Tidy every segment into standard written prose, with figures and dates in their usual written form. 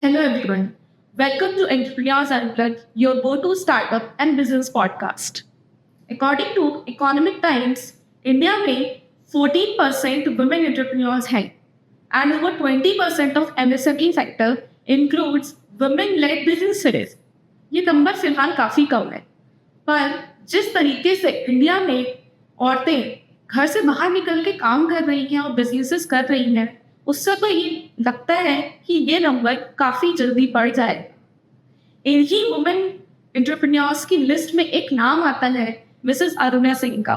Hello, everyone. Welcome to Entrepreneurs Unplugged, your go-to startup and business podcast. According to Economic Times, India में 14% women entrepreneurs हैं, and over 20% of MSME sector includes women-led businesses. ये number फिलहाल काफी कम है, पर जिस तरीके से इंडिया में औरतें घर से बाहर निकल के काम कर रही हैं और बिजनेसेस कर रही हैं, उससे तो ये लगता है कि ये नंबर काफी जल्दी बढ़ जाए। इन्हीं वुमेन एंटरप्रेन्योर्स की लिस्ट में एक नाम आता है मिसेस अरुणा सिंह का।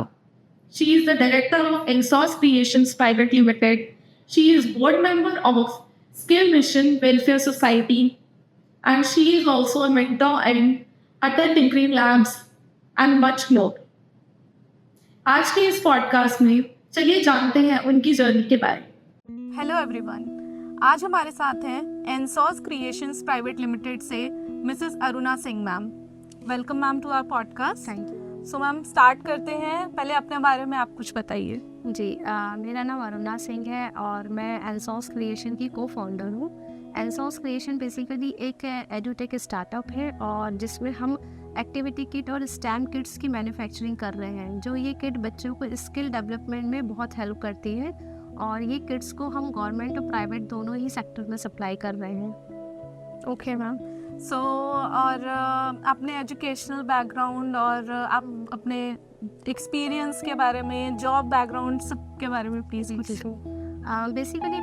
She is the director of Ansos creations private limited. She is board member of skill mission welfare society and she is also a mentor and Atal tinkering labs and much more. आज के इस podcast में चलिए जानते हैं उनकी journey के बारे में। हेलो एवरीवन, आज हमारे साथ हैं एनसॉस क्रिएशंस प्राइवेट लिमिटेड से Mrs Aruna Singh ma'am. Welcome ma'am to our podcast. Thank you. So ma'am start करते हैं, पहले अपने बारे में आप कुछ बताइए। जी मेरा नाम अरुणा सिंह है और मैं एनसॉस क्रिएशन की को फाउंडर हूँ। एनसॉस क्रिएशन बेसिकली एक एडुटेक स्टार्टअप है और जिसमें हम एक्टिविटी किट और स्टैम्प किट्स की मैन्युफैक्चरिंग कर रहे हैं, जो ये किट बच्चों को स्किल डेवलपमेंट में बहुत हेल्प करती है और ये किट्स को हम गवर्नमेंट और प्राइवेट दोनों ही सेक्टर में सप्लाई कर रहे हैं। Okay ma'am. सो और अपने एजुकेशनल बैकग्राउंड और आप अपने एक्सपीरियंस के बारे में, जॉब बैकग्राउंड सब के बारे में प्लीज़ पूछो। बेसिकली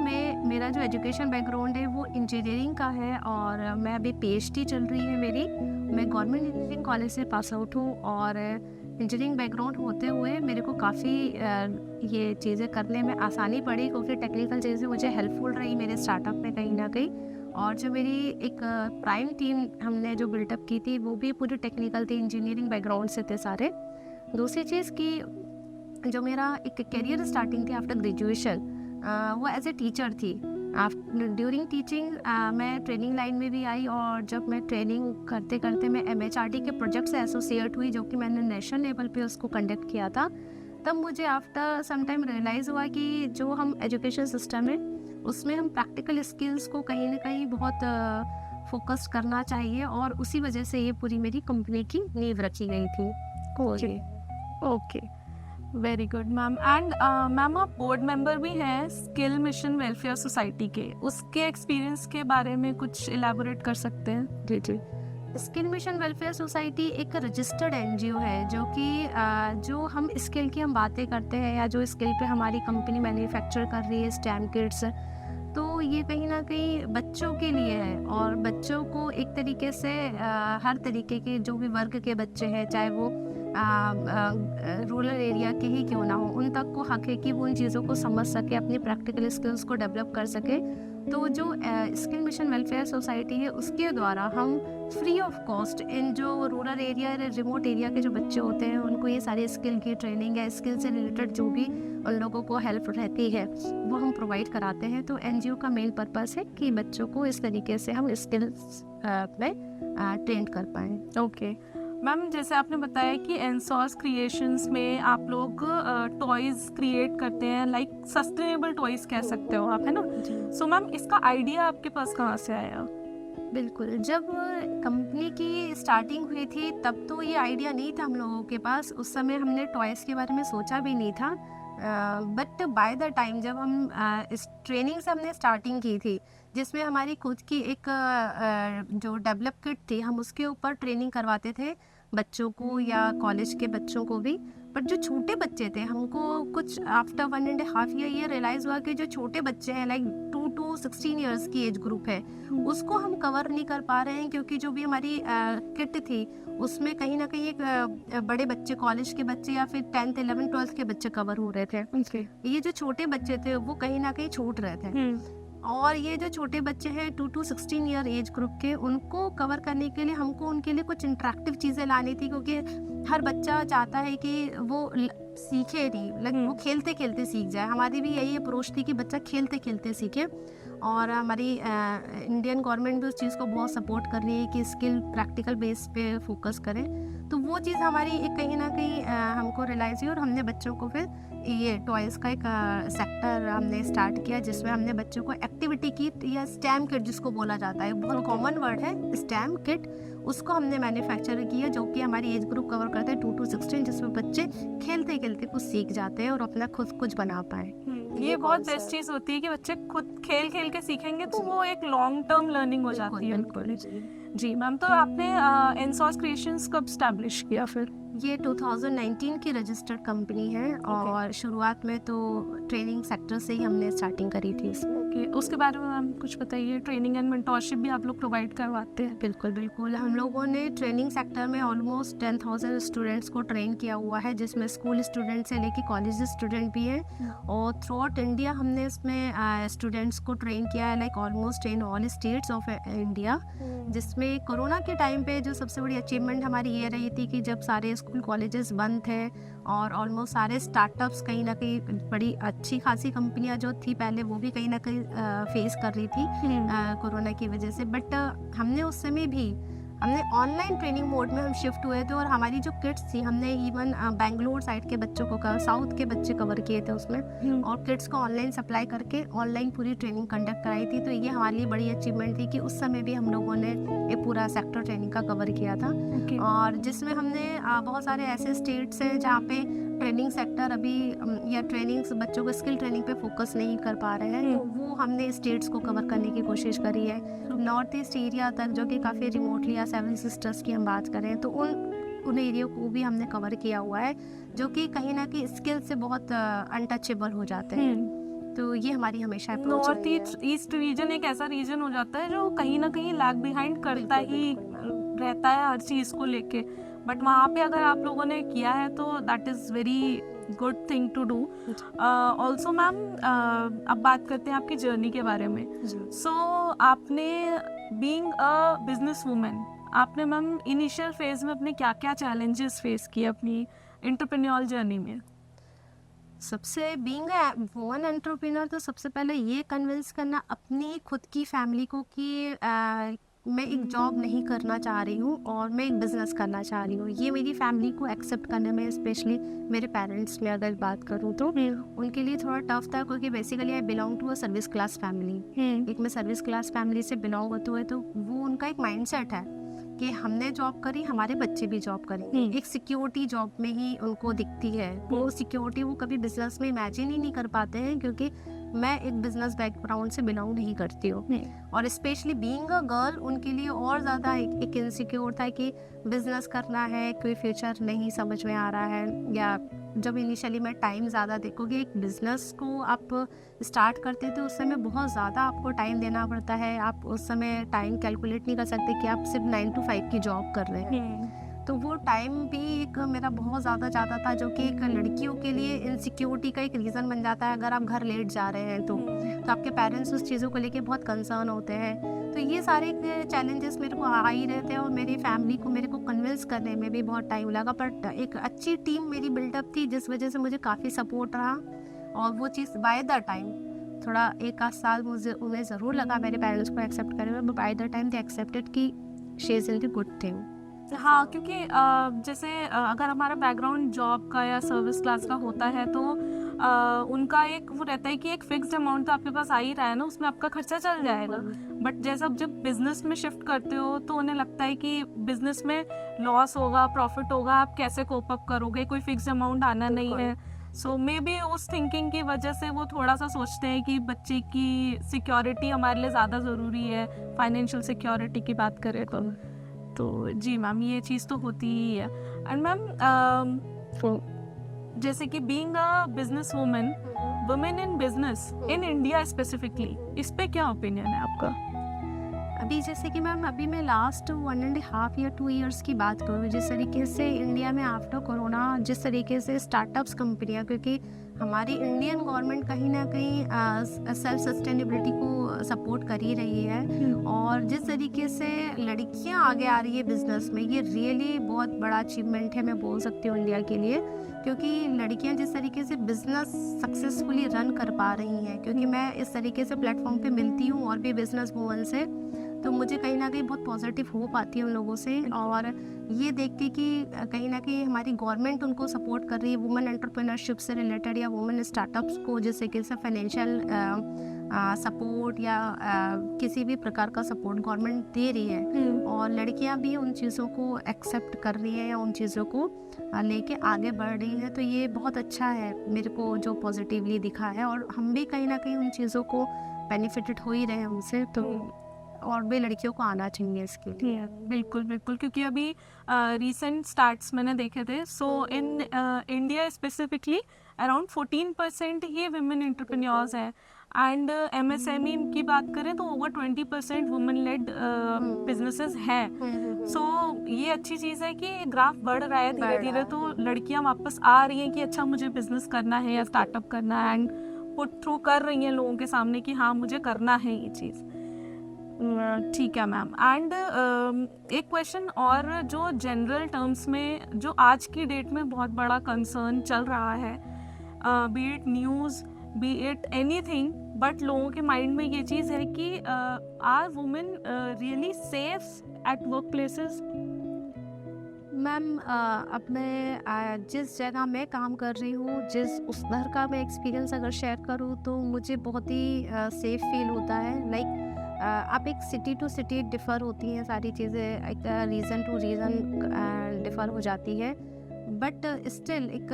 मेरा जो एजुकेशन बैकग्राउंड है वो इंजीनियरिंग का है और मैं अभी PhD चल रही है मेरी। मैं गवर्नमेंट इंजीनियरिंग कॉलेज से पास आउट हूँ और इंजीनियरिंग बैकग्राउंड होते हुए मेरे को काफ़ी ये चीज़ें करने में आसानी पड़ी क्योंकि टेक्निकल चीज़ें मुझे हेल्पफुल रही मेरे स्टार्टअप में कहीं ना कहीं। और जो मेरी एक प्राइम टीम हमने जो बिल्टअप की थी वो भी पूरी टेक्निकल थी, इंजीनियरिंग बैकग्राउंड से थे सारे। दूसरी चीज़ कि जो मेरा एक करियर स्टार्टिंग थी आफ्टर ग्रेजुएशन, वो एज ए टीचर थी। ड्यूरिंग टीचिंग मैं ट्रेनिंग लाइन में भी आई और जब मैं ट्रेनिंग करते करते मैं MHRD के प्रोजेक्ट से एसोसिएट हुई, जो कि मैंने नेशनल लेवल पे उसको कंडक्ट किया था। तब मुझे आफ्टर सम टाइम रियलाइज़ हुआ कि जो हम एजुकेशन सिस्टम है उसमें हम प्रैक्टिकल स्किल्स को कहीं ना कहीं बहुत फोकस करना चाहिए और उसी वजह से ये पूरी मेरी कंपनी की नींव रखी गई थी। Okay, very good ma'am. And ma'am आप बोर्ड मेंबर भी हैं स्किल मिशन वेलफेयर सोसाइटी के, उसके एक्सपीरियंस के बारे में कुछ इलेबोरेट कर सकते हैं? जी। स्किल मिशन वेलफेयर सोसाइटी एक रजिस्टर्ड NGO है जो कि जो हम स्किल की हम बातें करते हैं या जो स्किल पे हमारी कंपनी मैन्युफैक्चर कर रही है स्टैम्प किट्स, तो ये कहीं ना कहीं बच्चों के लिए है और बच्चों को एक तरीके से हर तरीके के जो भी वर्ग के बच्चे हैं, चाहे वो रूरल एरिया के ही क्यों ना हो, उन तक को हक है कि वो उन चीज़ों को समझ सके, अपनी प्रैक्टिकल स्किल्स को डेवलप कर सके। तो जो स्किल मिशन वेलफेयर सोसाइटी है उसके द्वारा हम फ्री ऑफ कॉस्ट इन जो रूरल एरिया या रिमोट एरिया के जो बच्चे होते हैं उनको ये सारी स्किल की ट्रेनिंग या स्किल से रिलेटेड जो भी उन लोगों को हेल्प रहती है वो हम प्रोवाइड कराते हैं। तो NGO का मेन पर्पस है कि बच्चों को इस तरीके से हम स्किल्स में ट्रेन कर पाएँ। ओके मैम, जैसे आपने बताया कि एनसॉस क्रिएशंस में आप लोग टॉयज़ क्रिएट करते हैं, लाइक सस्टेनेबल टॉयज़ कह सकते हो आप, है ना? सो मैम इसका आइडिया आपके पास कहाँ से आया? बिल्कुल, जब कंपनी की स्टार्टिंग हुई थी तब तो ये आइडिया नहीं था हम लोगों के पास। उस समय हमने टॉयज़ के बारे में सोचा भी नहीं था। बट बाय द टाइम जब हम इस ट्रेनिंग से हमने स्टार्टिंग की थी जिसमें हमारी खुद की एक जो डेवलप किट थी, हम उसके ऊपर ट्रेनिंग करवाते थे बच्चों को या कॉलेज के बच्चों को भी। बट जो छोटे बच्चे थे, हमको कुछ आफ्टर 1.5 ईयर ये रियलाइज़ हुआ कि जो छोटे बच्चे हैं लाइक 2 to 16 ईयर्स की एज ग्रुप है उसको हम कवर नहीं कर पा रहे हैं, क्योंकि जो भी हमारी किट थी उसमें कहीं ना कहीं एक बड़े बच्चे, कॉलेज के बच्चे या फिर 10th 11th 12th के बच्चे कवर हो रहे थे। ये जो छोटे बच्चे थे वो कहीं ना कहीं छूट रहे थे और ये जो छोटे बच्चे हैं 2 to 16 ईयर एज ग्रुप के, उनको कवर करने के लिए हमको उनके लिए कुछ इंटरेक्टिव चीज़ें लानी थी, क्योंकि हर बच्चा चाहता है कि वो सीखे नहीं, वो खेलते खेलते सीख जाए। हमारी भी यही अप्रोच थी कि बच्चा खेलते खेलते सीखे और हमारी इंडियन गवर्नमेंट भी उस चीज़ को बहुत सपोर्ट कर रही है कि स्किल प्रैक्टिकल बेस पे फोकस करें। तो वो चीज़ हमारी एक कहीं ना कहीं हमको रियलाइज़ हुई और हमने बच्चों को फिर ये टॉयज़ का एक सेक्टर हमने स्टार्ट किया, जिसमें हमने बच्चों को एक्टिविटी किट या स्टैम किट जिसको बोला जाता है, बहुत कॉमन वर्ड है स्टैम किट, उसको हमने मैन्युफैक्चर किया, जो कि हमारी एज ग्रुप कवर करता है 2 to 16, जिसमें बच्चे खेलते खेलते कुछ सीख जाते हैं और अपना खुद कुछ बना पाए। ये बहुत बेस्ट चीज़ होती है कि बच्चे खुद खेल खेल के सीखेंगे तो वो एक लॉन्ग टर्म लर्निंग हो जाती है उनको। जी मैम, तो आपने एनसॉस क्रिएशंस कब स्टैब्लिश किया फिर? ये 2019 की रजिस्टर्ड कंपनी है और शुरुआत में तो ट्रेनिंग सेक्टर से ही हमने स्टार्टिंग करी थी इसमें। ओके, उसके बारे में मैम कुछ बताइए। ट्रेनिंग एंड मेंटोरशिप भी आप लोग प्रोवाइड करवाते हैं? बिल्कुल बिल्कुल, हम लोगों ने ट्रेनिंग सेक्टर में ऑलमोस्ट 10,000 स्टूडेंट्स को ट्रेन किया हुआ है, जिसमें स्कूल स्टूडेंट से लेके कॉलेज स्टूडेंट भी हैं, और थ्रू आउट इंडिया हमने इसमें स्टूडेंट्स को ट्रेन किया है, like almost in all states of India. जिसमें कोरोना के टाइम पे जो सबसे बड़ी अचीवमेंट हमारी ये रही थी कि जब सारे स्कूल कॉलेजेस बंद थे और ऑलमोस्ट सारे स्टार्टअप्स कहीं ना कहीं बड़ी अच्छी खासी कंपनियां जो थी पहले वो भी कहीं ना कहीं फेस कर रही थी कोरोना की वजह से, बट हमने उस समय भी हमने ऑनलाइन ट्रेनिंग मोड में हम शिफ्ट हुए थे और हमारी जो किड्स थी हमने इवन बेंगलोर साइड के बच्चों को साउथ के बच्चे कवर किए थे उसमें, और किड्स को ऑनलाइन सप्लाई करके ऑनलाइन पूरी ट्रेनिंग कंडक्ट कराई थी। तो ये हमारे लिए बड़ी अचीवमेंट थी कि उस समय भी हम लोगों ने ये पूरा सेक्टर ट्रेनिंग का कवर किया था। और जिसमें हमने बहुत सारे ऐसे स्टेट्स हैं जहाँ पे ट्रेनिंग सेक्टर अभी या ट्रेनिंग बच्चों को स्किल ट्रेनिंग पे फोकस नहीं कर पा रहे हैं, तो वो हमने स्टेट्स को कवर करने की कोशिश करी है। नॉर्थ ईस्ट एरिया तक जो कि काफ़ी रिमोटली या 7 सिस्टर्स की हम बात करें तो उन एरिया को भी हमने कवर किया हुआ है, जो कि कहीं ना कहीं स्किल से बहुत अनटचेबल हो जाते हैं। तो ये हमारी हमेशा नॉर्थ ईस्ट रीजन एक ऐसा रीजन हो जाता है जो कहीं ना कहीं लैग बिहाइंड करता ही रहता है हर चीज़ को लेके, बट वहाँ पे अगर आप लोगों ने किया है तो that is very good thing to do. Also ma'am, अब बात करते हैं आपकी जर्नी के बारे में। सो आपने बीइंग अ बिजनेस वूमेन, आपने मैम इनिशियल फेज में अपने क्या क्या चैलेंजेस फेस किए अपनी एंटरप्रेन्योर जर्नी में? सबसे बीइंग अ वुमन एंटरप्रेन्योर तो सबसे पहले ये कन्विंस करना अपनी खुद की फैमिली को कि मैं एक जॉब नहीं करना चाह रही हूँ और मैं एक बिज़नेस करना चाह रही हूँ। ये मेरी फैमिली को एक्सेप्ट करने में, स्पेशली मेरे पेरेंट्स में अगर बात करूँ तो उनके लिए थोड़ा टफ था, क्योंकि basically I belong to a service class family. एक मैं सर्विस क्लास फैमिली से बिलोंग होते हुए, तो वो उनका एक माइंडसेट है कि हमने जॉब करी, हमारे बच्चे भी जॉब करेंगे। एक सिक्योरिटी जॉब में ही उनको दिखती है, वो सिक्योरिटी वो कभी बिजनेस में इमेजिन ही नहीं कर पाते हैं, क्योंकि मैं एक बिजनेस बैकग्राउंड से बिलोंग नहीं करती हूँ। और स्पेशली बीइंग अ गर्ल उनके लिए और ज़्यादा एक इनसिक्योर था कि बिजनेस करना है, कोई फ्यूचर नहीं समझ में आ रहा है। या जब इनिशियली मैं टाइम ज़्यादा देखोगे, एक बिज़नेस को आप स्टार्ट करते थे उस समय बहुत ज़्यादा आपको टाइम देना पड़ता है। आप उस समय टाइम कैलकुलेट नहीं कर सकते कि आप सिर्फ 9 to 5 की जॉब कर रहे हैं। तो वो टाइम भी एक मेरा बहुत ज़्यादा जाता था, जो कि एक लड़कियों के लिए इनसिक्योरिटी का एक रीज़न बन जाता है। अगर आप घर लेट जा रहे हैं तो आपके पेरेंट्स उस चीज़ों को लेके बहुत कंसर्न होते हैं। तो ये सारे चैलेंजेस मेरे को आ ही रहते हैं और मेरी फैमिली को मेरे को कन्विंस करने में भी बहुत टाइम लगा, बट एक अच्छी टीम मेरी बिल्डअप थी जिस वजह से मुझे काफ़ी सपोर्ट रहा। और वो चीज़ बाय द टाइम थोड़ा 1 साल मुझे उन्हें ज़रूर लगा मेरे पेरेंट्स को एक्सेप्ट करने में, but by the time they accepted कि she is in the good thing. हाँ, क्योंकि जैसे अगर हमारा बैकग्राउंड जॉब का या सर्विस क्लास का होता है तो उनका एक वो रहता है कि एक फिक्स्ड अमाउंट तो आपके पास आ ही रहा है ना, उसमें आपका खर्चा चल जाएगा। बट जैसे अब जब बिजनेस में शिफ्ट करते हो तो उन्हें लगता है कि बिजनेस में लॉस होगा, प्रॉफिट होगा, आप कैसे कोप अप करोगे, कोई फिक्स्ड अमाउंट आना नहीं है। सो मे बी उस थिंकिंग की वजह से वो थोड़ा सा सोचते हैं कि बच्चे की सिक्योरिटी हमारे लिए ज़्यादा ज़रूरी है, फाइनेंशियल सिक्योरिटी की बात करें तो जी मैम, ये चीज़ तो होती ही है। एंड मैम, जैसे कि being a business women in business in India specifically, इस पे क्या ओपिनियन है आपका? अभी जैसे कि मैम अभी मैं लास्ट 1.5 या 2 इयर्स की बात करूँ, जिस तरीके से इंडिया में आफ्टर कोरोना जिस तरीके से स्टार्टअप्स कंपनियाँ, क्योंकि हमारी इंडियन गवर्नमेंट कहीं ना कहीं सेल्फ सस्टेनेबिलिटी को सपोर्ट कर ही रही है, और जिस तरीके से लड़कियां आगे आ रही है बिजनेस में, ये रियली बहुत बड़ा अचीवमेंट है मैं बोल सकती हूँ इंडिया के लिए। क्योंकि लड़कियां जिस तरीके से बिजनेस सक्सेसफुली रन कर पा रही हैं, क्योंकि मैं इस तरीके से प्लेटफॉर्म पे मिलती हूँ और भी बिजनेस वूमन से, तो मुझे कहीं ना कहीं बहुत पॉजिटिव होप आती है उन लोगों से, और ये देख के कि कहीं ना कहीं हमारी गवर्नमेंट उनको सपोर्ट कर रही है वुमेन एंटरप्रेन्योरशिप से रिलेटेड या वुमेन स्टार्टअप्स को, जैसे कि फाइनेंशियल सपोर्ट या किसी भी प्रकार का सपोर्ट गवर्नमेंट दे रही है, और लड़कियां भी उन चीज़ों को एक्सेप्ट कर रही हैं या उन चीज़ों को लेके आगे बढ़ रही हैं। तो ये बहुत अच्छा है मेरे को जो पॉजिटिवली दिखा है, और हम भी कहीं ना कहीं उन चीज़ों को बेनिफिटेड हो ही रहे हैं उनसे, तो और भी लड़कियों को आना चाहिए इसके लिए। बिल्कुल बिल्कुल, क्योंकि अभी रिसेंट स्टार्ट्स मैंने देखे थे, so in India specifically around 14% ही वुमेन एंटरप्रेन्योर्स हैं, एंड एमएसएमई की बात करें तो ओवर 20% वुमेन लेड बिजनेसेस हैं। सो ये अच्छी चीज़ है कि ग्राफ बढ़ रहा है धीरे धीरे, तो लड़कियां वापस आ रही हैं कि अच्छा मुझे बिजनेस करना है या स्टार्टअप करना है, एंड पुट थ्रू कर रही हैं लोगों के सामने कि हाँ मुझे करना है ये चीज़। ठीक है मैम, एंड एक क्वेश्चन और, जो जनरल टर्म्स में जो आज की डेट में बहुत बड़ा कंसर्न चल रहा है, be it news be it anything, but लोगों के माइंड में ये चीज़ है कि are women really safe at work places? Ma'am अपने जिस जगह मैं काम कर रही हूँ, जिस उस घर का मैं एक्सपीरियंस अगर शेयर करूँ तो मुझे बहुत ही सेफ फील होता है। लाइक आप एक सिटी टू सिटी डिफ़र होती हैं सारी चीज़ें, एक रीज़न टू रीज़न डिफ़र हो जाती है, बट स्टिल एक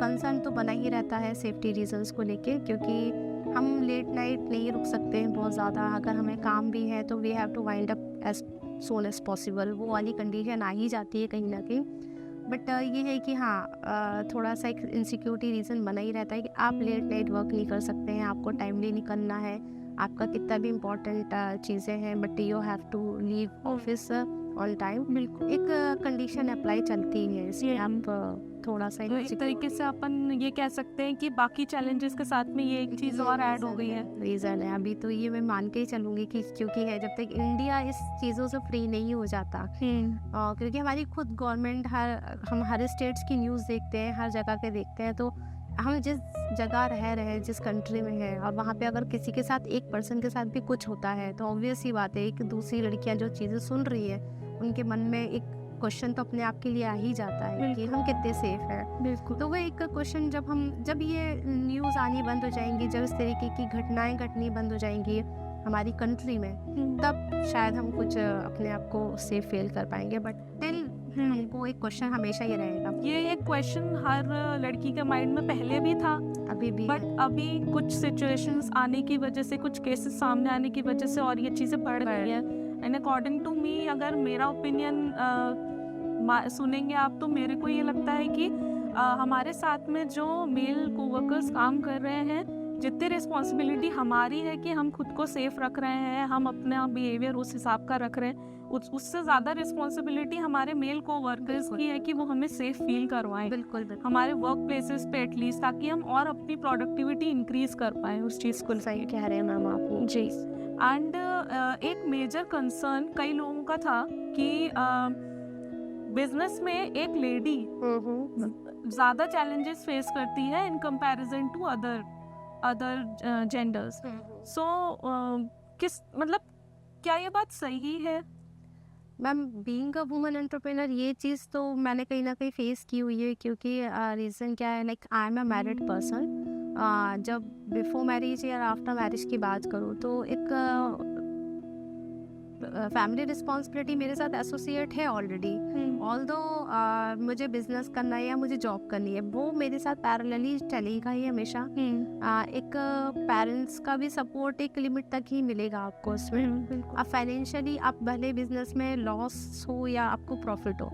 कंसर्न तो बना ही रहता है सेफ्टी रीजंस को लेके, क्योंकि हम लेट नाइट नहीं रुक सकते हैं बहुत ज़्यादा। अगर हमें काम भी है तो we have to wind up as soon as possible, वो वाली कंडीशन आ ही जाती है कहीं ना कहीं। बट ये है कि हाँ थोड़ा सा एक इनसिक्योरिटी रीज़न बना ही रहता है कि आप लेट नाइट वर्क नहीं कर सकते हैं, आपको टाइमली निकलना है, आपका कितना भी इम्पोर्टेंट चीज़ें हैं, but you have to leave office on time. बिल्कुल एक कंडीशन अप्लाई चलती है, इसलिए आप थोड़ा सा तो एक तरीके से अपन ये कह सकते हैं कि बाकी चैलेंजेस के साथ में ये एक चीज़ और ऐड हो गई है। रीज़न है अभी तो ये मैं मान के ही चलूँगी कि क्योंकि है जब तक इंडिया इस चीज़ों से फ्री नहीं हो जाता, क्योंकि हमारी खुद गवर्नमेंट हम हर स्टेट्स की न्यूज़ देखते हैं, हर जगह के देखते हैं, तो हम जिस जगह रह रहे हैं, जिस कंट्री में है, और वहाँ पे अगर किसी के साथ एक पर्सन के साथ भी कुछ होता है तो ऑब्वियस ही बात है कि दूसरी लड़कियाँ जो चीज़ें सुन रही है उनके मन में एक क्वेश्चन तो अपने आप के लिए आ ही जाता है कि हम कितने सेफ हैं। बिल्कुल। तो वो एक क्वेश्चन जब ये न्यूज़ आनी बंद हो जाएंगी, जब इस तरीके की घटनाएं घटनी बंद हो जाएंगी हमारी कंट्री में, तब शायद हम कुछ अपने आप को सेफ फील कर पाएंगे। बट टिल हमको एक क्वेश्चन हमेशा ही रहेगा। ये एक क्वेश्चन हर लड़की के माइंड में पहले भी था, अभी भी, बट अभी कुछ सिचुएशंस आने की वजह से, कुछ केसेस सामने आने की वजह से और ये चीज़ें बढ़ रही हैं। एंड अकॉर्डिंग टू मी, अगर मेरा ओपिनियन सुनेंगे आप, तो मेरे को ये लगता है कि हमारे साथ में जो मेल कोवर्कर्स काम कर रहे हैं, जितनी रिस्पॉन्सिबिलिटी हमारी है कि हम खुद को सेफ रख रहे हैं, हम अपना बिहेवियर उस हिसाब का रख रहे हैं, उससे ज़्यादा रिस्पॉन्सिबिलिटी हमारे मेल कोवर्कर्स की है कि वो हमें सेफ फील करवाएं। बिल्कुल हमारे वर्क प्लेसेस पे एटलीस्ट, ताकि हम और अपनी प्रोडक्टिविटी इंक्रीज कर पाएँ उस चीज़ को। सही कह रहे हैं मैम आप जी। एंड एक मेजर कंसर्न कई लोगों का था कि बिजनेस में एक लेडी ज़्यादा चैलेंजेस फेस करती है in comparison to other genders. So किस मतलब क्या ये बात सही है? Ma'am being a woman entrepreneur ये चीज़ तो मैंने कहीं ना कहीं फेस की हुई है, क्योंकि रीज़न क्या है, like I am a married person. जब बिफोर मैरिज या आफ्टर मैरिज की बात करूँ तो एक फैमिली रिस्पॉन्सिबिलिटी मेरे साथ एसोसिएट है ऑलरेडी। ऑल्दो मुझे बिजनेस करना है या मुझे जॉब करनी है, वो मेरे साथ पैरेलली चलेगा ही हमेशा। एक पेरेंट्स का भी सपोर्ट एक लिमिट तक ही मिलेगा आपको उसमें। अब फाइनेंशियली आप भले बिजनेस में लॉस हो या आपको प्रॉफिट हो,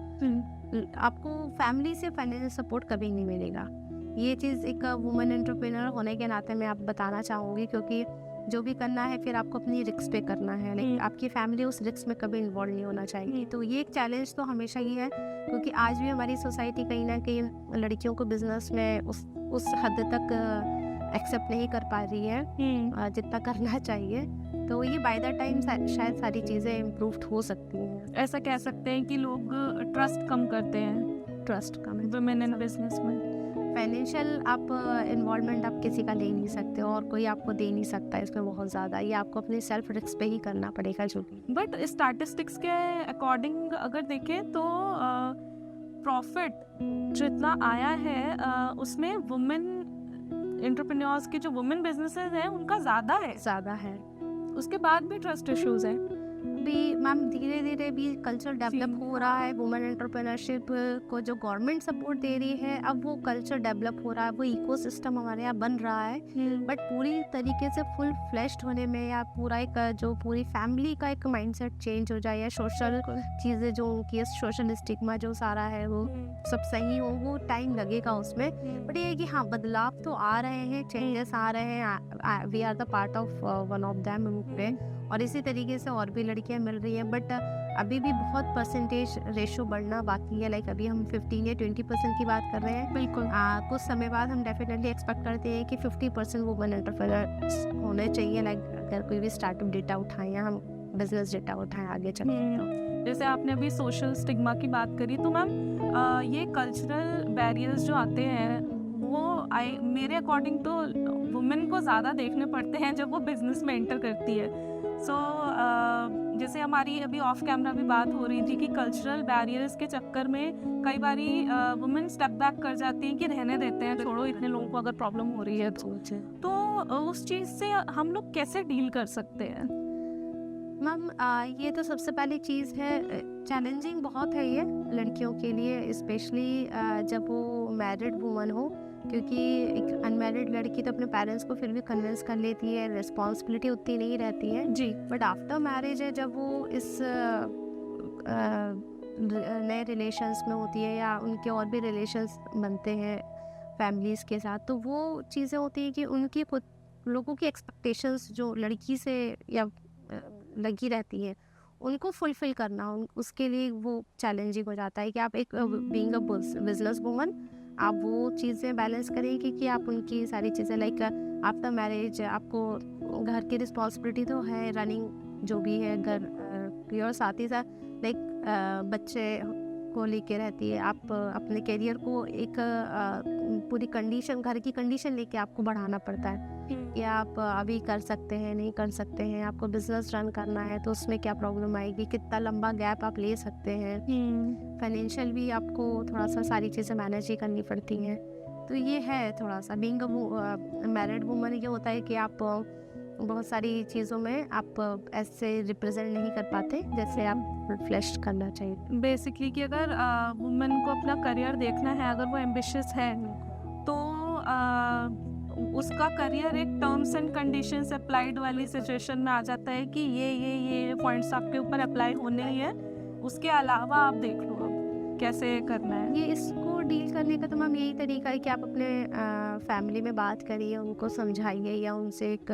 आपको फैमिली से फाइनेंशियल सपोर्ट कभी नहीं मिलेगा। ये चीज़ एक वुमेन एंटरप्रेन्योर होने के नाते मैं आप बताना चाहूँगी, क्योंकि जो भी करना है फिर आपको अपनी रिस्क पे करना है, लाइक आपकी फैमिली उस रिस्क में कभी इन्वॉल्व नहीं होना चाहिए। तो ये एक चैलेंज तो हमेशा ही है, क्योंकि आज भी हमारी सोसाइटी कहीं ना कहीं लड़कियों को बिजनेस में उस हद तक एक्सेप्ट नहीं कर पा रही है जितना करना चाहिए। तो ये बाय द टाइम शायद सारी चीज़ें इम्प्रूव हो सकती हैं। ऐसा कह सकते हैं कि लोग ट्रस्ट कम करते हैं, trust come women in business में। फाइनेंशियल आप इन्वॉल्वमेंट आप किसी का ले नहीं सकते और कोई आपको दे नहीं सकता इसमें बहुत ज़्यादा, ये आपको अपने सेल्फ रिस्क पे ही करना पड़ेगा जो भी। बट स्टैटिस्टिक्स के अकॉर्डिंग अगर देखें तो प्रॉफिट जो इतना आया है उसमें वुमेन एंटरप्रेन्योर्स के जो वुमेन बिजनेसेस हैं उनका ज़्यादा है। उसके बाद भी ट्रस्ट इश्यूज हैं। भी मैम धीरे धीरे भी कल्चर डेवलप हो रहा है, वुमेन एंटरप्रेन्योरशिप को जो गवर्नमेंट सपोर्ट दे रही है, अब वो कल्चर डेवलप हो रहा है, वो इकोसिस्टम हमारे यहाँ बन रहा है। बट पूरी तरीके से फुल फ्लेश्ड होने में या पूरा एक जो पूरी फैमिली का एक माइंडसेट चेंज हो जाए या सोशल चीज़ें जो उनकी सोशल स्टिग्मा जो सारा है वो सब सही हो, वो टाइम लगेगा उसमें। बट ये है कि हाँ बदलाव तो आ रहे हैं, चेंजेस आ रहे हैं, we are the part of one of them. और इसी तरीके से और भी लड़कियां मिल रही हैं, बट अभी भी बहुत परसेंटेज रेशो बढ़ना बाकी है। लाइक अभी हम 15 या 20% की बात कर रहे हैं। बिल्कुल। कुछ समय बाद हम डेफिनेटली एक्सपेक्ट करते हैं कि 50% वुमेन एंटरप्रेन्योर्स होने चाहिए। लाइक अगर कोई भी स्टार्टअप डेटा उठाएं या हम बिजनेस डेटा उठाएं आगे चल के। जैसे आपने अभी सोशल स्टिग्मा की बात करी, तो मैम ये कल्चरल बैरियर्स जो आते हैं वो मेरे अकॉर्डिंग तो वुमेन को ज़्यादा देखने पड़ते हैं जब वो बिजनेस में एंटर करती है। सो जैसे हमारी अभी ऑफ कैमरा भी बात हो रही थी कि कल्चरल बैरियर्स के चक्कर में कई बारी वुमेन स्टेप बैक कर जाती हैं कि रहने देते हैं, छोड़ो इतने लोगों को अगर प्रॉब्लम हो रही है तो उस चीज़ से हम लोग कैसे डील कर सकते हैं? मैम ये तो सबसे पहली चीज़ है, चैलेंजिंग बहुत है ये लड़कियों के लिए, स्पेशली जब वो मैरिड वुमन हो, क्योंकि एक अनमैरिड लड़की तो अपने पेरेंट्स को फिर भी कन्विंस कर लेती है, रिस्पॉन्सिबिलिटी उतनी नहीं रहती है जी। बट आफ्टर मैरिज है जब वो इस नए रिलेशंस में होती है या उनके और भी रिलेशंस बनते हैं फैमिलीज़ के साथ, तो वो चीज़ें होती हैं कि उनकी खुद लोगों की एक्सपेक्टेशंस जो लड़की से या लगी रहती हैं उनको फुलफ़िल करना उसके लिए वो चैलेंजिंग हो जाता है कि आप एक बीइंग अ बिजनेस वुमन आप वो चीज़ें बैलेंस करेंगे कि आप उनकी सारी चीज़ें लाइक आफ्टर मैरिज आपको घर की रिस्पॉन्सिबिलिटी तो है, रनिंग जो भी है घर की, और साथ ही साथ लाइक बच्चे को लेके रहती है, आप अपने करियर को एक पूरी कंडीशन, घर की कंडीशन लेके आपको बढ़ाना पड़ता है कि आप अभी कर सकते हैं नहीं कर सकते हैं, आपको बिजनेस रन करना है तो उसमें क्या प्रॉब्लम आएगी, कितना लंबा गैप आप ले सकते हैं, फाइनेंशियल भी आपको थोड़ा सा सारी चीज़ें मैनेज ही करनी पड़ती हैं। तो ये है थोड़ा सा बीइंग अ मैरिड वुमन, ये होता है कि आप बहुत सारी चीज़ों में आप ऐसे रिप्रेजेंट नहीं कर पाते जैसे आप फ्लैश करना चाहिए। बेसिकली कि अगर वुमेन को अपना करियर देखना है, अगर वो एम्बिशियस है तो उसका करियर एक टर्म्स एंड कंडीशंस अप्लाइड वाली सिचुएशन में आ जाता है कि ये पॉइंट्स आपके ऊपर अप्लाई होने ही है, उसके अलावा आप देख लो अब कैसे करना है। ये इसको डील करने का तो मैम यही तरीका है कि आप अपने फैमिली में बात करिए, उनको समझाइए या उनसे एक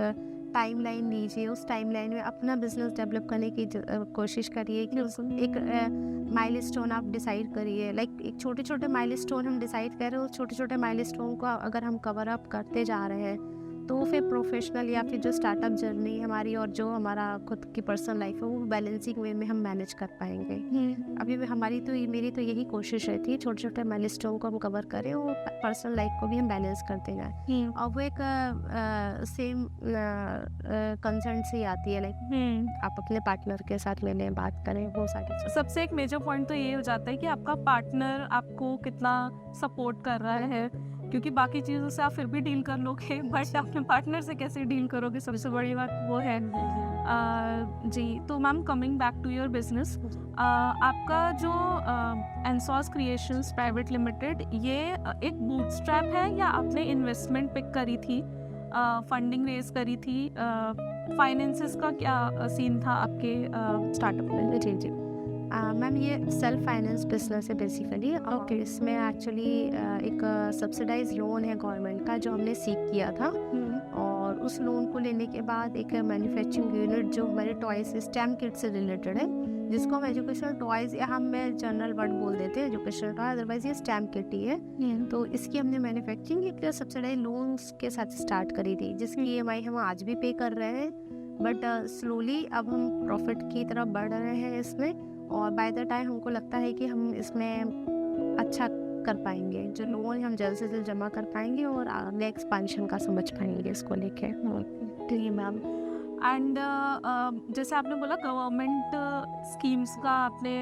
टाइमलाइन लीजिए, उस टाइमलाइन में अपना बिजनेस डेवलप करने की कोशिश करिए कि एक माइलस्टोन आप डिसाइड करिए। लाइक एक छोटे छोटे माइलस्टोन हम डिसाइड कर रहे हैं, उस छोटे छोटे माइलस्टोन को अगर हम कवर अप करते जा रहे हैं तो फिर प्रोफेशनल या फिर जो स्टार्टअप जर्नी हमारी और जो हमारा खुद की पर्सनल लाइफ है वो बैलेंसिंग वे में हम मैनेज कर पाएंगे। अभी मेरी तो यही कोशिश रहती है, छोटे छोटे माइलस्टोन को हम कवर करें और पर्सनल लाइफ को भी हम बैलेंस करते जाएं, और वो एक सेम कंसर्न से ही आती है। लाइक आप अपने पार्टनर के साथ मिलें, बात करें, वो सारी सबसे एक मेजर पॉइंट तो ये हो जाता है कि आपका पार्टनर आपको कितना सपोर्ट कर रहा है, क्योंकि बाकी चीज़ों से आप फिर भी डील कर लोगे बट अपने पार्टनर से कैसे डील करोगे, सबसे बड़ी बात वो है। जी, तो ma'am coming back to your business, आपका जो एनसॉस क्रिएशंस प्राइवेट लिमिटेड, ये एक बूटस्ट्रैप है या आपने इन्वेस्टमेंट पिक करी थी, फंडिंग रेज करी थी, फाइनेंसेस का क्या सीन था आपके स्टार्टअप में? जी मैम ये सेल्फ फाइनेंस बिजनेस है बेसिकली। ओके, इसमें एक्चुअली एक सब्सिडाइज लोन है गवर्नमेंट का जो हमने सीख किया था, और उस लोन को लेने के बाद एक मैन्युफैक्चरिंग यूनिट जो हमारे टॉयज स्टेम किट से रिलेटेड है, जिसको हम एजुकेशनल टॉयज या हम में जनरल वर्ड बोल देते हैं एजुकेशनल टॉय, अदरवाइज ये स्टेम किट ही है। तो इसकी हमने मैन्युफैक्चरिंग एक सब्सिडाइज लोन्स के साथ स्टार्ट करी थी, जिसकी EMI हम आज भी पे कर रहे हैं, बट स्लोली अब हम प्रॉफिट की तरफ बढ़ रहे हैं इसमें, और बाय द टाइम हमको लगता है कि हम इसमें अच्छा कर पाएंगे, जो लोन हम जल्द से जल्द जमा कर पाएंगे और आगे एक्सपांशन का समझ पाएंगे इसको लेके। जी मैम। एंड जैसे आपने बोला गवर्नमेंट स्कीम्स का आपने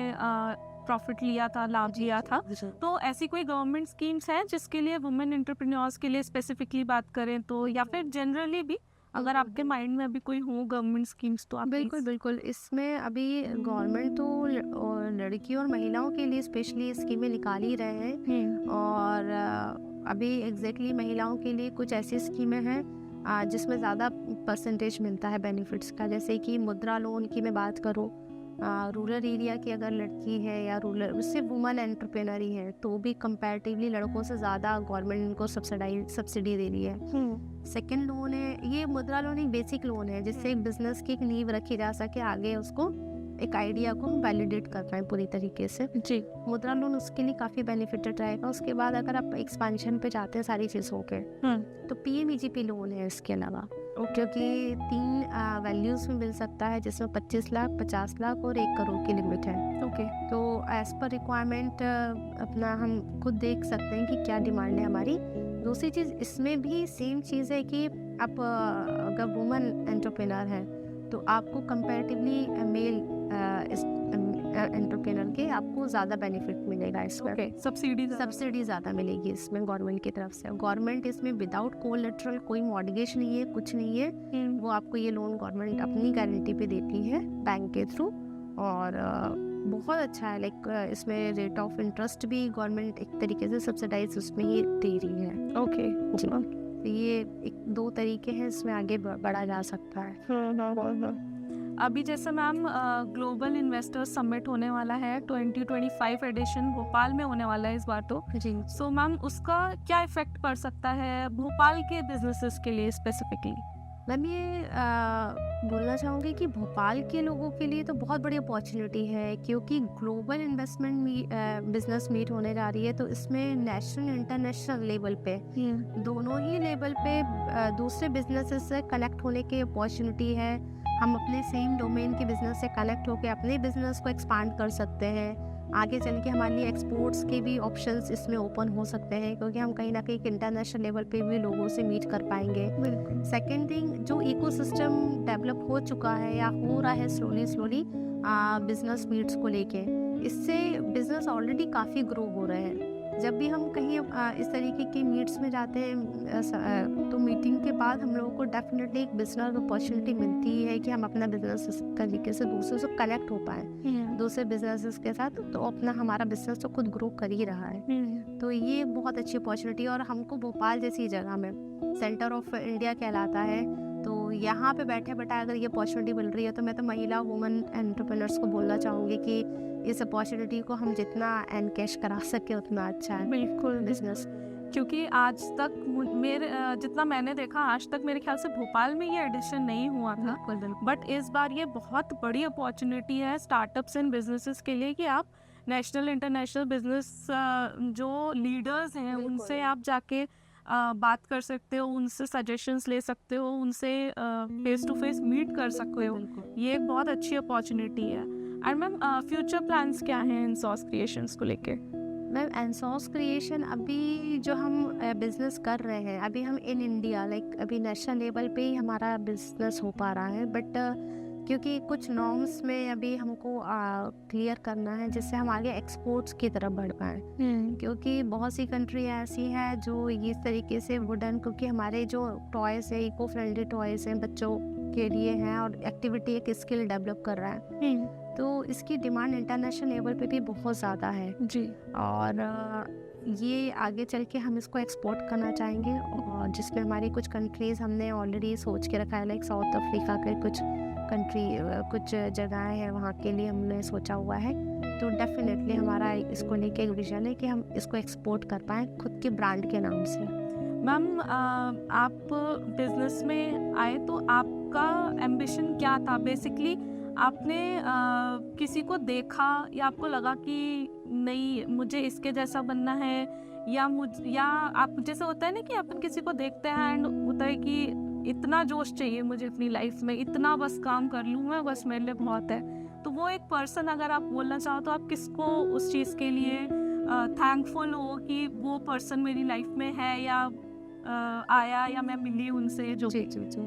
प्रॉफिट लिया था, लाभ लिया था, तो ऐसी कोई गवर्नमेंट स्कीम्स हैं जिसके लिए वुमेन एंटरप्रेन्योर्स के लिए स्पेसिफिकली बाट करें तो, या फिर जनरली भी अगर आपके माइंड में अभी कोई हो गवर्नमेंट स्कीम्स तो आप बिल्कुल बिल्कुल, इसमें अभी गवर्नमेंट तो लड़की और महिलाओं के लिए स्पेशली स्कीमें निकाल ही रहे हैं। और अभी एग्जैक्टली महिलाओं के लिए कुछ ऐसी स्कीमें हैं जिसमें ज़्यादा परसेंटेज मिलता है बेनिफिट्स का। जैसे कि मुद्रा लोन की मैं बात करूँ, रूरल एरिया की अगर लड़की है या रूरल उससे वुमन एंटरप्रेनर ही है तो भी कंपैरेटिवली लड़कों से ज़्यादा गवर्नमेंट उनको सब्सिडी दे रही है। सेकंड लोन है, ये मुद्रा लोन एक बेसिक लोन है जिससे एक बिजनेस की एक नींव रखी जा सके, आगे उसको एक आइडिया को वैलिडेट कर पाए पूरी तरीके से। जी, मुद्रा लोन उसके लिए काफ़ी बेनिफिटेड रहेगा। उसके बाद अगर आप एक्सपांशन पे चाहते हैं सारी चीज़ों के तो PMEGP लोन है इसके अलावा, क्योंकि 3 वैल्यूज़ में मिल सकता है जिसमें 25 लाख, 50 लाख और 1 करोड़ की लिमिट है। ओके। तो एज़ पर रिक्वायरमेंट अपना हम खुद देख सकते हैं कि क्या डिमांड है हमारी। दूसरी चीज़ इसमें भी सेम चीज़ है कि आप अगर वुमन एंटरप्रेनर है तो आपको कंपैरेटिवली मेल एंटरप्रेनर के आपको ज़्यादा बेनिफिट मिलेगा इसमें। ओके, सब्सिडी ज़्यादा मिलेगी इसमें गवर्नमेंट की तरफ से। गवर्नमेंट इसमें विदाउट कोलेटरल, कोई मॉर्गेज नहीं है, कुछ नहीं है, वो आपको ये लोन गवर्नमेंट अपनी गारंटी पे देती है बैंक के थ्रू। और बहुत अच्छा है, लाइक इसमें रेट ऑफ इंटरेस्ट भी गवर्नमेंट एक तरीके से सब्सिडाइज उसमें ही दे रही है। ओके जी, तो ये 2 तरीके हैं, इसमें आगे बढ़ा जा सकता है। अभी जैसे मैम ग्लोबल इन्वेस्टर्स समिट होने वाला है, 2025 एडिशन भोपाल में होने वाला है इस बार तो। जी, सो मैम उसका क्या इफेक्ट पड़ सकता है भोपाल के बिजनेसेस के लिए स्पेसिफिकली? मैम ये बोलना चाहूँगी कि भोपाल के लोगों के लिए तो बहुत बड़ी अपॉर्चुनिटी है, क्योंकि ग्लोबल इन्वेस्टमेंट बिजनेस मीट होने जा रही है। तो इसमें नेशनल इंटरनेशनल लेवल पे, दोनों ही लेवल पे दूसरे बिजनेसेस से कनेक्ट होने की अपॉर्चुनिटी है। हम अपने सेम डोमेन के बिजनेस से कनेक्ट होकर अपने बिजनेस को एक्सपांड कर सकते हैं। आगे चल के हमारे लिए एक्सपोर्ट्स के भी ऑप्शंस इसमें ओपन हो सकते हैं, क्योंकि हम कहीं ना कहीं इंटरनेशनल लेवल पे भी लोगों से मीट कर पाएंगे। सेकेंड थिंग, जो इकोसिस्टम डेवलप हो चुका है या हो रहा है स्लोली बिजनेस मीट्स को लेके, इससे बिजनेस ऑलरेडी काफ़ी ग्रो हो रहे हैं। जब भी हम कहीं इस तरीके के मीट्स में जाते हैं तो मीटिंग के बाद हम लोगों को डेफिनेटली एक बिजनेस अपॉर्चुनिटी मिलती है कि हम अपना बिजनेस इस तरीके से दूसरों से कनेक्ट हो पाएँ दूसरे बिजनेसेस के साथ, तो अपना हमारा बिजनेस तो खुद ग्रो कर ही रहा है। तो ये बहुत अच्छी अपॉर्चुनिटी, और हमको भोपाल जैसी जगह में सेंटर ऑफ इंडिया कहलाता है, तो यहाँ पे बैठे बैठे अगर ये अपॉर्चुनिटी मिल रही है तो मैं तो महिला वुमेन एंटरप्रेन्योर्स को बोलना चाहूँगी कि इस अपॉर्चुनिटी को हम जितना एनकैश करा सके उतना अच्छा है। बिल्कुल बिजनेस, क्योंकि आज तक मेरे जितना मैंने देखा आज तक मेरे ख्याल से भोपाल में ये एडिशन नहीं हुआ था, बट इस बार ये बहुत बड़ी अपॉर्चुनिटी है स्टार्टअप्स एंड बिजनेसेस के लिए कि आप नेशनल इंटरनेशनल बिजनेस जो लीडर्स हैं उनसे आप जाके बात कर सकते हो, उनसे सजेशंस ले सकते हो, उनसे फेस टू फेस मीट कर सकते हो। ये एक बहुत अच्छी अपॉर्चुनिटी है। एंड मैम फ्यूचर प्लान्स क्या हैं एनसॉस क्रिएशंस को लेके? मैम एनसॉस क्रिएशन अभी जो हम बिजनेस कर रहे हैं, अभी हम इन इंडिया लाइक अभी नेशनल लेवल पे ही हमारा बिजनेस हो पा रहा है, बट क्योंकि कुछ नॉर्म्स में अभी हमको क्लियर करना है जिससे हम आगे एक्सपोर्ट्स की तरफ बढ़ पाएँ। क्योंकि बहुत सी कंट्री ऐसी है जो इस तरीके से वुडन, क्योंकि हमारे जो टॉयज़ है इको फ्रेंडली टॉयज़ हैं बच्चों के लिए हैं, और एक्टिविटी एक स्किल डेवलप कर रहा है, तो इसकी डिमांड इंटरनेशनल लेवल पे भी बहुत ज़्यादा है जी। और ये आगे चल के हम इसको एक्सपोर्ट करना चाहेंगे, और जिसमें हमारी कुछ कंट्रीज़ हमने ऑलरेडी सोच के रखा है, लाइक साउथ अफ्रीका के कुछ कंट्री, कुछ जगहें हैं वहाँ के लिए हमने सोचा हुआ है। तो डेफिनेटली हमारा इसको लेके एक विजन है कि हम इसको एक्सपोर्ट कर पाएँ खुद के ब्रांड के नाम से। मैम आप बिजनेस में आए तो आपका एम्बिशन क्या था बेसिकली? आपने किसी को देखा या आपको लगा कि नहीं मुझे इसके जैसा बनना है, या आप जैसे होता है ना कि अपन किसी को देखते हैं एंड होता है कि इतना जोश चाहिए मुझे अपनी लाइफ में, इतना बस काम कर लूँ मैं, बस मेरे लिए बहुत है। तो वो एक पर्सन अगर आप बोलना चाहो तो आप किसको उस चीज़ के लिए थैंकफुल हो कि वो पर्सन मेरी लाइफ में है या आया या मैं मिली उनसे जो जी जी जी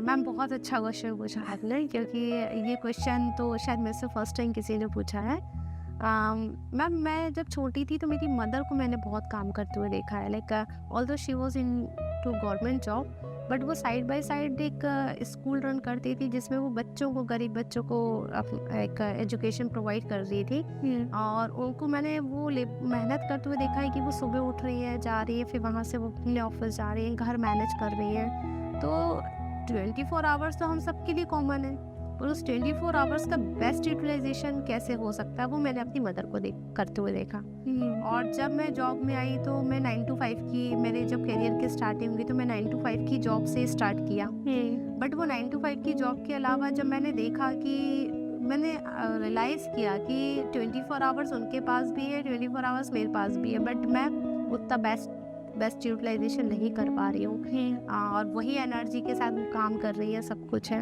मैम बहुत अच्छा क्वेश्चन पूछा आपने, क्योंकि ये क्वेश्चन तो शायद मेरे से फर्स्ट टाइम किसी ने पूछा है। मैम मैं जब छोटी थी तो मेरी मदर को मैंने बहुत काम करते हुए देखा है। Like although she was in to government job, but वो साइड बाय साइड एक स्कूल रन करती थी जिसमें वो बच्चों को, गरीब बच्चों को एक एजुकेशन प्रोवाइड कर रही थी। और उनको मैंने वो मेहनत करते हुए देखा है कि वो सुबह उठ रही है, जा रही है, फिर वहाँ से वो अपने ऑफिस जा रही है, घर मैनेज कर रही है। तो 24 आवर्स तो हम सबके लिए कॉमन है, पर उस 24 आवर्स का बेस्ट यूटिलाइजेशन कैसे हो सकता है वो मैंने अपनी मदर को करते हुए देखा। और जब मैं जॉब में आई तो मैं 9 to 5 की, मेरे जब करियर की स्टार्टिंग हुई तो मैं 9 to 5 की जॉब से स्टार्ट किया। बट वो 9 to 5 की जॉब के अलावा जब मैंने देखा कि मैंने रियलाइज़ किया कि 24 आवर्स उनके पास भी है, 24 आवर्स मेरे पास भी है, बट मैं उतना बेस्ट यूटिलाइजेशन नहीं कर पा रही हूँ। और वही एनर्जी के साथ वो काम कर रही है, सब कुछ है।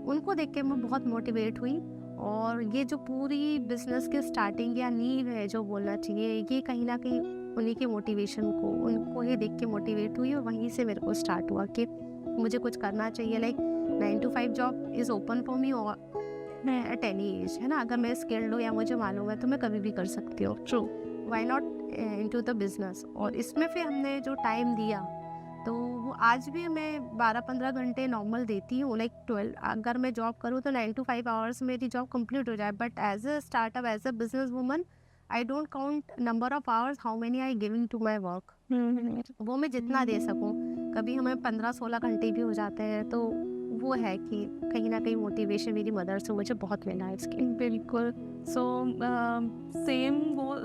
उनको देख के मैं बहुत मोटिवेट हुई, और ये जो पूरी बिजनेस के स्टार्टिंग या नींव है जो बोलना चाहिए, ये कहीं ना कहीं उन्हीं के मोटिवेशन को, उनको ही देख के मोटिवेट हुई, और वहीं से मेरे को स्टार्ट हुआ कि मुझे कुछ करना चाहिए। Like 9 to 5 job is open for me और मैं एट एनी एज, है ना, अगर मैं स्किल्ड हूँ या मुझे मालूम है तो मैं कभी भी कर सकती हूँ। True, why not into the business. और इसमें फिर हमने जो टाइम दिया तो वो आज भी मैं 12-15 घंटे नॉर्मल देती हूँ। लाइक 12 अगर मैं जॉब करूँ तो 9 to 5 आवर्स मेरी जॉब कंप्लीट हो जाए, but as a startup, as a business woman, I don't count number of hours how many I giving to my work. वो मैं जितना दे सकूँ, कभी हमें 15-16 घंटे भी हो जाते हैं। तो वो है कि कहीं ना कहीं मोटिवेशन मेरी मदर से मुझे बहुत मिला है इसकी। बिल्कुल। सो सेम वो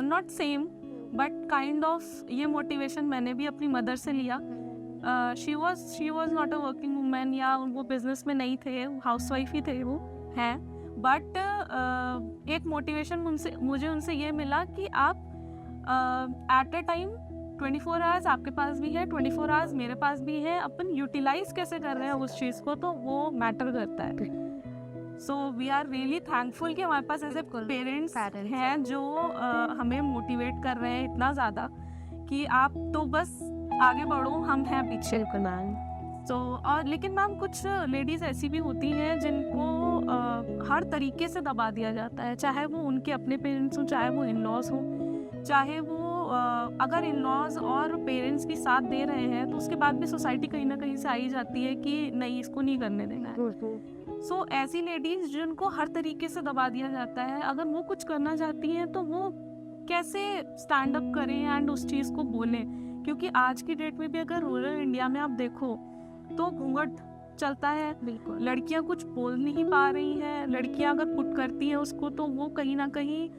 not same but kind of ये मोटिवेशन मैंने भी अपनी मदर से लिया। She was not a working women, या वो बिजनेस में नहीं थे, हाउसवाइफ ही थे, वो हैं। बट एक मोटिवेशन मुझे उनसे ये मिला कि आप एट अ टाइम 24 आवर्स आपके पास भी है, 24 आवर्स मेरे पास भी है, अपन यूटिलाइज कैसे कर रहे हैं उस चीज़ को, तो वो मैटर करता है। So we are really thankful कि हमारे पास ऐसे पेरेंट्स हैं जो हमें मोटिवेट कर रहे हैं इतना ज़्यादा कि आप तो बस आगे बढ़ो, हम हैं पीछे। बिल्कुल मैम। तो और लेकिन मैम कुछ लेडीज़ ऐसी भी होती हैं जिनको हर तरीके से दबा दिया जाता है, चाहे वो उनके अपने पेरेंट्स हों, चाहे वो इन लॉज हों, चाहे वो अगर इन लॉज और पेरेंट्स भी साथ दे रहे हैं तो उसके बाद भी सोसाइटी कहीं ना कहीं से आई जाती है कि नहीं, इसको नहीं करने देना है। सो ऐसी लेडीज़ जिनको हर तरीके से दबा दिया जाता है, अगर वो कुछ करना चाहती हैं तो वो कैसे स्टैंड अप करें एंड उस चीज़ को बोलें, क्योंकि आज की डेट में भी अगर रूरल इंडिया में आप देखो तो घूंघट चलता है। बिल्कुल। लड़कियां कुछ बोल नहीं पा रही हैं, लड़कियां अगर पुट करती हैं उसको तो वो कहीं ना कहीं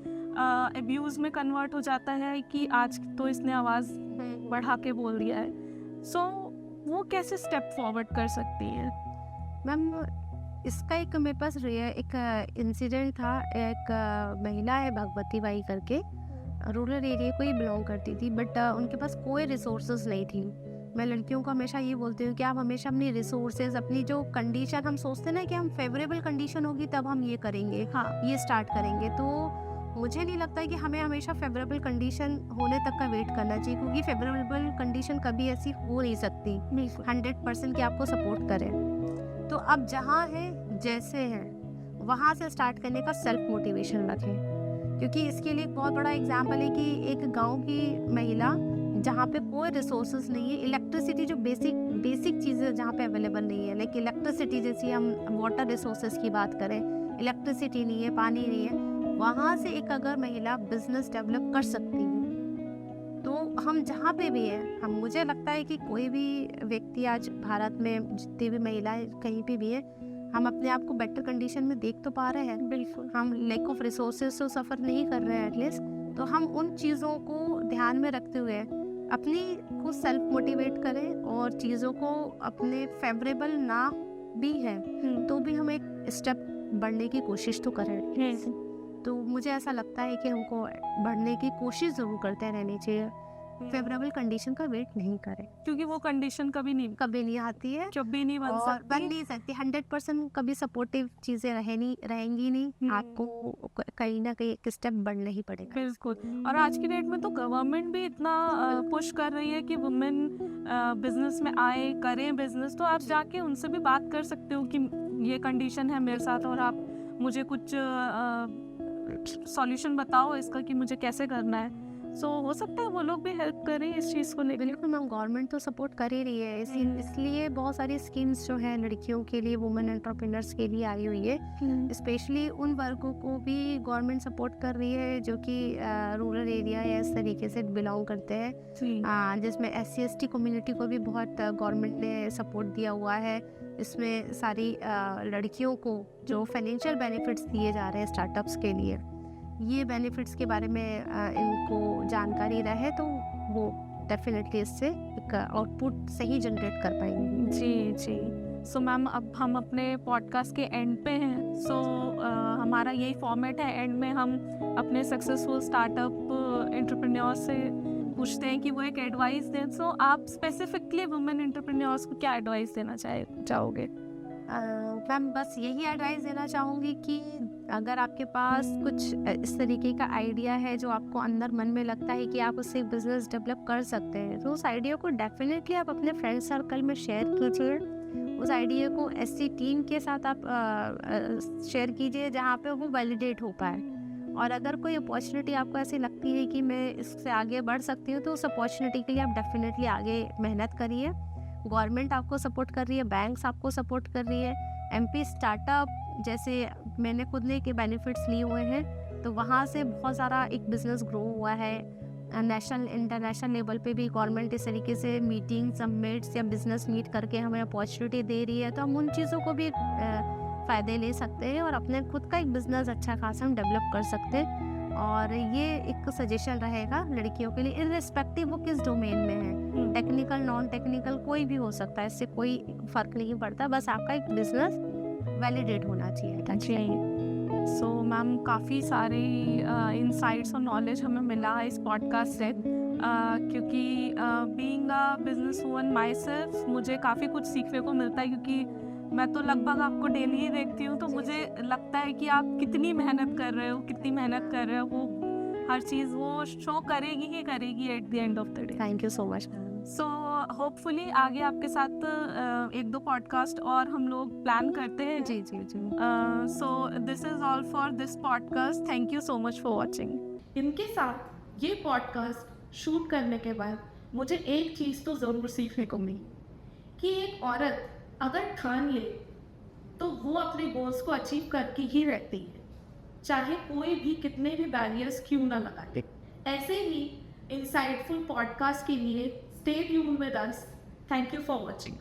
अब्यूज़ में कन्वर्ट हो जाता है कि आज तो इसने आवाज़ बढ़ा के बोल दिया है। सो वो कैसे स्टेप फॉरवर्ड कर सकती है? मैम इसका एक मेरे पास एक इंसिडेंट था। एक महिला है भगवती बाई करके, रूरल एरिया को ही बिलोंग करती थी, बट उनके पास कोई रिसोर्सेज नहीं थी। मैं लड़कियों को हमेशा ये बोलती हूँ कि आप हमेशा अपनी रिसोर्सेज, अपनी जो कंडीशन, हम सोचते हैं ना कि हम फेवरेबल कंडीशन होगी तब हम ये करेंगे, हाँ, ये स्टार्ट करेंगे, तो मुझे नहीं लगता है कि हमें हमेशा फेवरेबल कंडीशन होने तक का वेट करना चाहिए, क्योंकि फेवरेबल कंडीशन कभी ऐसी हो नहीं सकती 100% कि आपको सपोर्ट करें। तो अब जहाँ है, जैसे हैं, वहाँ से स्टार्ट करने का सेल्फ मोटिवेशन रखें। क्योंकि इसके लिए एक बहुत बड़ा एग्जाम्पल है कि एक गांव की महिला जहाँ पे कोई रिसोर्सेज नहीं है, इलेक्ट्रिसिटी जो बेसिक चीज़ें जहाँ पे अवेलेबल नहीं है, लाइक इलेक्ट्रिसिटी, जैसे हम वाटर रिसोर्सेज की बात करें, इलेक्ट्रिसिटी नहीं है, पानी नहीं है, वहाँ से एक अगर महिला बिजनेस डेवलप कर सकती है तो हम जहाँ पे भी हैं, हम, मुझे लगता है कि कोई भी व्यक्ति आज भारत में जितनी भी महिलाएं कहीं पे भी है, हम अपने आप को बेटर कंडीशन में देख तो पा रहे हैं। बिल्कुल। हम लैक ऑफ रिसोर्सेज तो सफ़र नहीं कर रहे हैं एटलीस्ट, तो हम उन चीज़ों को ध्यान में रखते हुए अपनी को सेल्फ मोटिवेट करें, और चीज़ों को अपने फेवरेबल ना भी है तो भी हम एक स्टेप बढ़ने की कोशिश तो करें। तो मुझे ऐसा लगता है कि हमको बढ़ने की कोशिश ज़रूर करते रहनी चाहिए। फेवरेबल कंडीशन का वेट नहीं करें। क्योंकि वो कंडीशन कभी नहीं आती है कभी नहीं बन और सकती। बन नहीं सकती। 100% कभी सपोर्टिव चीजें रहेंगी नहीं। आपको कहीं ना कहीं एक स्टेप बढ़ना ही पड़ेगा। बिल्कुल। और आज की डेट में तो गवर्नमेंट भी इतना पुश कर रही है कि वुमेन बिजनेस में आए, करें बिजनेस। तो आप जाके उनसे भी बात कर सकते हो कि ये कंडीशन है मेरे साथ और आप मुझे कुछ सॉल्यूशन बताओ इसका कि मुझे कैसे करना है। सो हो सकता है वो लोग भी हेल्प करें इस चीज़ को लेकर। बिल्कुल मैम, गवर्नमेंट तो सपोर्ट कर ही रही है। इसलिए बहुत सारी स्कीम्स जो है लड़कियों के लिए, वुमेन एंटरप्रेन्योर्स के लिए आई हुई है। स्पेशली उन वर्गों को भी गवर्नमेंट सपोर्ट कर रही है जो कि रूरल एरिया या इस तरीके से बिलोंग करते हैं, जिसमें SC/ST कम्युनिटी को भी बहुत गवर्नमेंट ने सपोर्ट दिया हुआ है। इसमें सारी लड़कियों को जो फाइनेंशियल बेनिफिट्स दिए जा रहे हैं स्टार्टअप्स के लिए, ये बेनिफिट्स के बारे में इनको जानकारी रहे तो वो डेफिनेटली इससे एक आउटपुट सही जनरेट कर पाएंगे। जी। सो मैम, अब हम अपने पॉडकास्ट के एंड पे हैं। सो हमारा यही फॉर्मेट है, एंड में हम अपने सक्सेसफुल स्टार्टअप एंटरप्रेन्योर से पूछते हैं कि वो एक एडवाइस दें। सो आप स्पेसिफिकली वुमेन एंटरप्रेन्योर्स को क्या एडवाइस देना चाहोगे? मैम बस यही एडवाइस देना चाहूँगी कि अगर आपके पास कुछ इस तरीके का आइडिया है जो आपको अंदर मन में लगता है कि आप उससे बिजनेस डेवलप कर सकते हैं, तो उस आइडिया को डेफिनेटली आप अपने फ्रेंड सर्कल में शेयर कीजिए। उस आइडिया को ऐसी टीम के साथ आप शेयर कीजिए जहाँ पे वो वैलिडेट हो पाए। और अगर कोई अपॉर्चुनिटी आपको ऐसी लगती है कि मैं इससे आगे बढ़ सकती हूँ, तो उस अपॉर्चुनिटी के लिए आप डेफिनेटली आगे मेहनत करिए। गवर्नमेंट आपको सपोर्ट कर रही है, बैंक्स आपको सपोर्ट कर रही है। MP स्टार्टअप जैसे मैंने खुद ने के बेनिफिट्स लिए हुए हैं, तो वहाँ से बहुत सारा एक बिज़नेस ग्रो हुआ है। नेशनल इंटरनेशनल लेवल पे भी गवर्नमेंट इस तरीके से मीटिंग, समिट्स या बिज़नेस मीट करके हमें अपॉर्चुनिटी दे रही है, तो हम उन चीज़ों को भी फ़ायदे ले सकते हैं और अपने खुद का एक बिज़नेस अच्छा खासा हम डेवलप कर सकते हैं। और ये एक सजेशन रहेगा लड़कियों के लिए, इर्रिस्पेक्टिव वो किस डोमेन में है, टेक्निकल नॉन टेक्निकल कोई भी हो सकता है, इससे कोई फ़र्क नहीं पड़ता। बस आपका एक बिजनेस वैलिडेट होना चाहिए। सो मैम, काफ़ी सारे इंसाइट्स और नॉलेज हमें मिला इस पॉडकास्ट से, क्योंकि being a business woman my self मुझे काफ़ी कुछ सीखने को मिलता है, क्योंकि मैं तो लगभग आपको डेली ही देखती हूँ, तो मुझे लगता है कि आप कितनी मेहनत कर रहे हो, वो हर चीज़ वो शो करेगी at the end of the day. Thank you so much. So hopefully आगे आपके साथ 1-2 पॉडकास्ट और हम लोग प्लान करते हैं। जी। So this is all for this podcast. Thank you so much for watching. इनके साथ ये पॉडकास्ट शूट करने के बाद मुझे एक चीज़ तो ज़रूर सीखने को मिली कि एक औरत अगर ठान ले तो वो अपने गोल्स को अचीव करके ही रहती है, चाहे कोई भी कितने भी बैरियर्स क्यों ना लगाए। ऐसे ही इंसाइटफुल पॉडकास्ट के लिए stay tuned with us. Thank you for watching.